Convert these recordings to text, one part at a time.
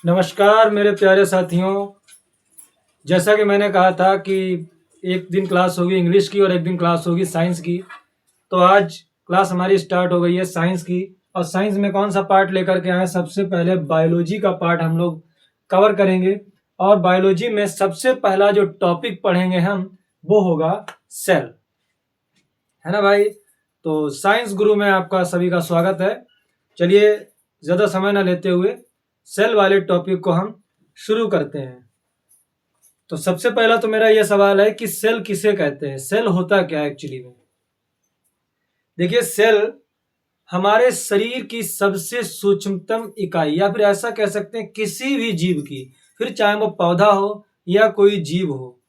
नमस्कार मेरे प्यारे साथियों। जैसा कि मैंने कहा था कि एक दिन क्लास होगी इंग्लिश की और एक दिन क्लास होगी साइंस की। तो आज क्लास हमारी स्टार्ट हो गई है साइंस की। और साइंस में कौन सा पार्ट लेकर के आए? सबसे पहले बायोलॉजी का पार्ट हम लोग कवर करेंगे। और बायोलॉजी में सबसे पहला जो टॉपिक पढ़ेंगे हम वो होगा सेल, है ना भाई। तो साइंस गुरु में आपका सभी का स्वागत है। चलिए ज़्यादा समय ना लेते हुए सेल वाले टॉपिक को हम शुरू करते हैं। तो सबसे पहला तो मेरा यह सवाल है कि सेल किसे कहते हैं? सेल होता क्या है एक्चुअली में? देखिए, सेल हमारे शरीर की सबसे सूक्ष्मतम इकाई, या फिर ऐसा कह सकते हैं किसी भी जीव की, फिर चाहे वो पौधा हो या कोई जीव हो,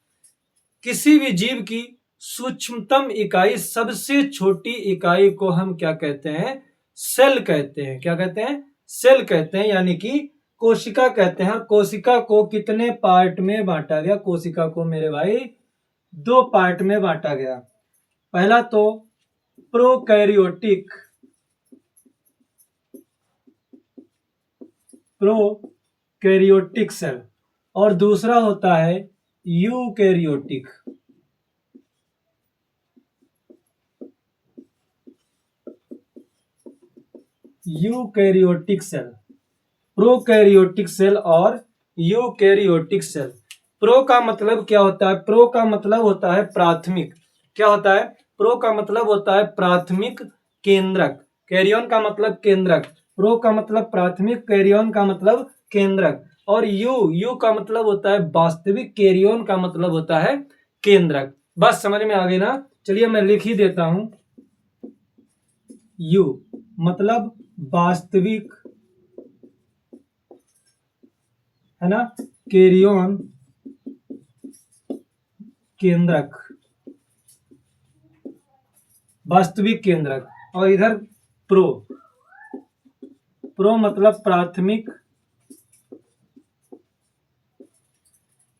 किसी भी जीव की सूक्ष्मतम इकाई, सबसे छोटी इकाई को हम क्या कहते हैं? सेल कहते हैं। क्या कहते हैं? सेल कहते हैं, यानी कि कोशिका कहते हैं। कोशिका को कितने पार्ट में बांटा गया? कोशिका को मेरे भाई दो पार्ट में बांटा गया। पहला तो प्रोकैरियोटिक सेल और दूसरा होता है eukaryotic. Eukaryotic cell, prokaryotic cell और यूकैरियोटिक सेल। प्रो का मतलब क्या होता है? प्रो का मतलब होता है प्राथमिक। क्या होता है? प्रो का मतलब होता है प्राथमिक केंद्रक। कैरियन का मतलब केंद्रक। प्रो का मतलब प्राथमिक, कैरियन का मतलब केंद्रक। और यू का मतलब होता है वास्तविक, कैरियन का मतलब होता है केंद्रक। बस समझ में आ गई ना? चलिए मैं लिख ही देता हूं। यू मतलब वास्तविक, है ना, कैरियन केंद्रक, वास्तविक केंद्रक। और इधर प्रो मतलब प्राथमिक,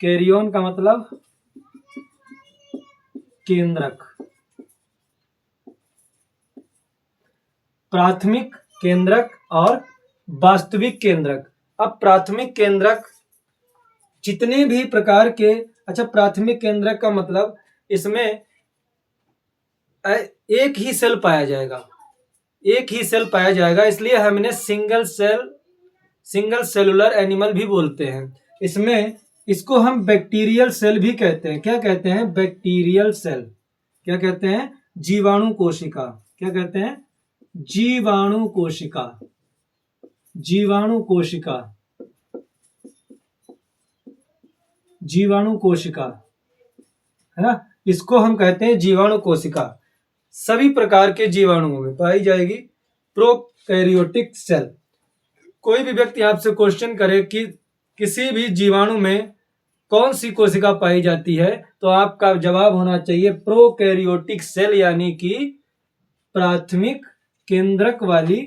कैरियन का मतलब केंद्रक। प्राथमिक, केंद्रक और वास्तविक केंद्रक। अब प्राथमिक केंद्रक जितने भी प्रकार के, अच्छा, प्राथमिक केंद्रक का मतलब इसमें एक ही सेल पाया जाएगा, एक ही सेल पाया जाएगा, इसलिए हमने सिंगल सेलुलर एनिमल भी बोलते हैं। इसमें इसको हम बैक्टीरियल सेल भी कहते हैं। क्या कहते हैं? Bacterial cell. क्या कहते हैं? जीवाणु कोशिका। क्या कहते हैं? जीवाणु कोशिका। जीवाणु कोशिका, जीवाणु कोशिका, है ना, इसको हम कहते हैं जीवाणु कोशिका। सभी प्रकार के जीवाणुओं में पाई जाएगी प्रोकैरियोटिक सेल। कोई भी व्यक्ति आपसे क्वेश्चन करे कि किसी भी जीवाणु में कौन सी कोशिका पाई जाती है, तो आपका जवाब होना चाहिए प्रोकैरियोटिक सेल, यानी कि प्राथमिक केंद्रक वाली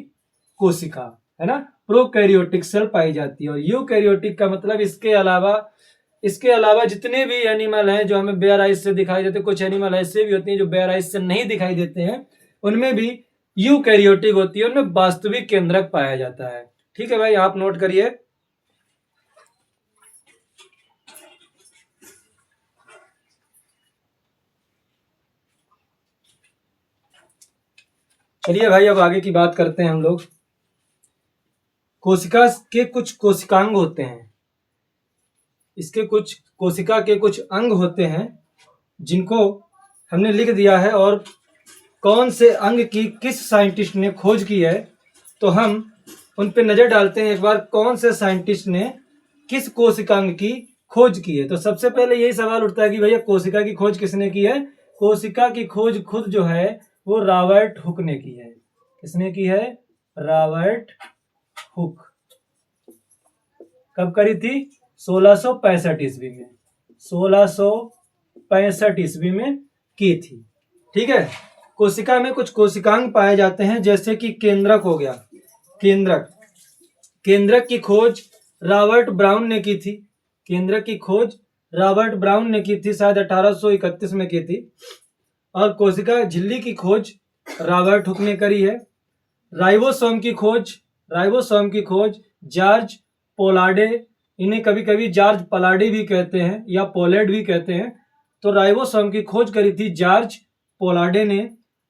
कोशिका, है ना। प्रोकैरियोटिक सेल पाई जाती है। और यूकैरियोटिक का मतलब इसके अलावा जितने भी एनिमल हैं जो हमें बेयर आइज से दिखाई देते, कुछ एनिमल ऐसे भी होते हैं जो बेयर आइज से नहीं दिखाई देते हैं, उनमें भी यूकैरियोटिक होती है, उनमें वास्तविक केंद्रक पाया जाता है। ठीक है भाई, आप नोट करिए। चलिए भाई, अब आगे की बात करते हैं हम लोग। कोशिका के कुछ कोशिकांग होते हैं, इसके कुछ कोशिका के कुछ अंग होते हैं जिनको हमने लिख दिया है, और कौन से अंग की किस साइंटिस्ट ने खोज की है, तो हम उन पे नजर डालते हैं एक बार। कौन से साइंटिस्ट ने किस कोशिकांग की खोज की है? तो सबसे पहले यही सवाल उठता है कि भैया कोशिका की खोज किसने की है? कोशिका की खोज खुद जो है वो रॉबर्ट हुक ने की है। किसने की है? Robert Hooke. कब करी थी? 1665 ईस्वी में। 1665 ईस्वी में की थी। ठीक है। कोशिका में कुछ कोशिकांग पाए जाते हैं, जैसे कि केंद्रक हो गया। केंद्रक की खोज रॉबर्ट ब्राउन ने की थी। केंद्रक की खोज रॉबर्ट ब्राउन ने की थी, शायद 1831 में की थी। और कोशिका झिल्ली की खोज रॉबर्ट हुक ने करी है। राइबोसोम की खोज जॉर्ज पोलाडे, इन्हें कभी कभी जॉर्ज पलाडे भी कहते हैं या पोलेड भी कहते हैं। तो राइबोसोम की खोज करी थी जॉर्ज पोलाडे ने।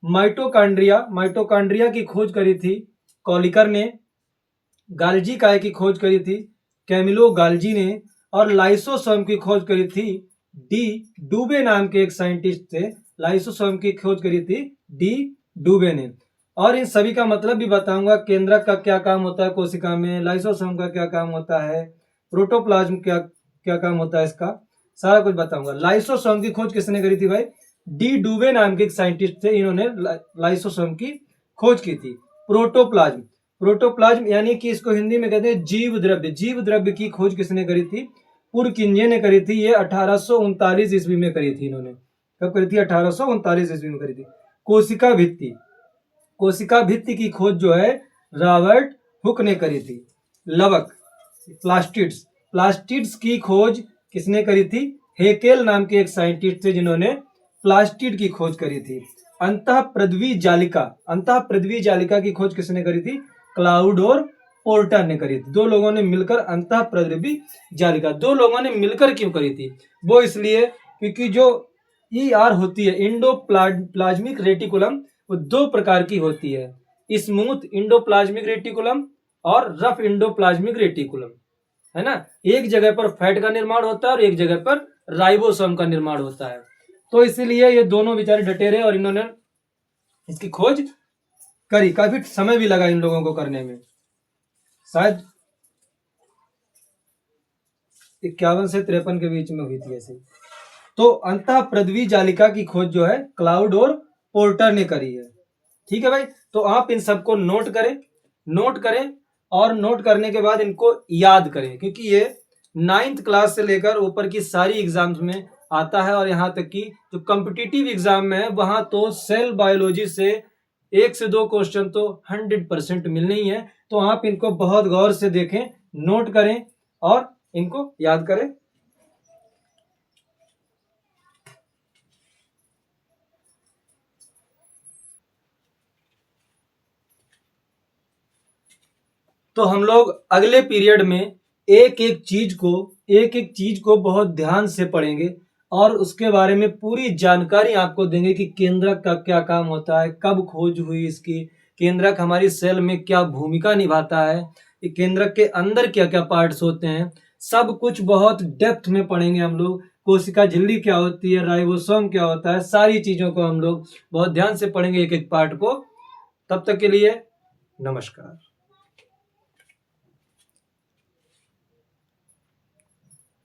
माइटोकॉन्ड्रिया की खोज करी थी कॉलिकर ने। गाल्जी काय की खोज करी थी कैमिलो गाल्जी ने। और लाइसोसोम की खोज करी थी डी डूबे नाम के एक साइंटिस्ट थे। लाइसोसोम की खोज करी थी डी डूबे ने। और इन सभी का मतलब भी बताऊंगा, केंद्रक का क्या काम होता है कोशिका में, लाइसोसोम का क्या काम होता है, प्रोटोप्लाज्म क्या क्या काम होता है, इसका सारा कुछ बताऊंगा। लाइसोसोम की खोज किसने करी थी भाई? डी डूबे नाम के एक साइंटिस्ट थे, इन्होंने लाइसोसोम की खोज की थी। प्रोटोप्लाज्म यानी कि इसको हिंदी में कहते हैं जीव द्रव्य। जीव द्रव्य की खोज किसने करी थी? पुरकिंजे ने करी थी। ये 1839 ईस्वी में करी थी इन्होंने। कब करी थी? 1839 ईस्वी में करी थी। कोशिका भित्ति, कोशिका भित्ति की खोज जो है रॉबर्ट हुक ने करी थी। लवक, प्लास्टिड्स, प्लास्टिड्स की खोज किसने करी थी? हेकेल नाम के एक साइंटिस्ट थे जिन्होंने प्लास्टिड की खोज करी थी। अंतःप्रद्वी जालिका, अंतःप्रद्वी जालिका की खोज किसने करी थी? क्लाउड और पोर्टर ने करी थी। दो लोगों ने मिलकर अंतःप्रद्वी जालिका, दो लोगों ने मिलकर क्यों करी थी? वो इसलिए क्योंकि जो ER होती है इंडोप्लाज्मिक रेटिकुलम, वो दो प्रकार की होती है, स्मूथ इंडोप्लाज्मिक रेटिकुलम और रफ इंडोप्लाज्मिक रेटिकुलम, है ना। एक जगह पर फैट का निर्माण होता है और एक जगह पर राइबोसोम का निर्माण होता है। तो इसीलिए ये दोनों बेचारे डटे रहे और इन्होंने इसकी खोज करी। काफी समय भी लगा इन लोगों को करने में, शायद 51 से 53 के बीच में हुई थी ऐसे। तो अंतःप्रद्वी जालिका की खोज जो है क्लाउड और पोर्टर ने करी है। ठीक है भाई, तो आप इन सबको नोट करें, नोट करें और नोट करने के बाद इनको याद करें, क्योंकि ये 9th क्लास से लेकर ऊपर की सारी एग्जाम्स में आता है। और यहाँ तक कि जो कॉम्पिटिटिव एग्जाम में है वहां तो सेल बायोलॉजी से 1 से 2 क्वेश्चन तो 100% मिलने ही है। तो आप इनको बहुत गौर से देखें, नोट करें और इनको याद करें। तो हम लोग अगले पीरियड में एक एक चीज को बहुत ध्यान से पढ़ेंगे और उसके बारे में पूरी जानकारी आपको देंगे कि केंद्रक का क्या काम होता है, कब खोज हुई इसकी, केंद्रक हमारी सेल में क्या भूमिका निभाता है, केंद्रक के अंदर क्या क्या पार्ट्स होते हैं, सब कुछ बहुत डेप्थ में पढ़ेंगे हम लोग। कोशिका झिल्ली क्या होती है, राइबोसोम क्या होता है, सारी चीजों को हम लोग बहुत ध्यान से पढ़ेंगे एक एक पार्ट को। तब तक के लिए नमस्कार।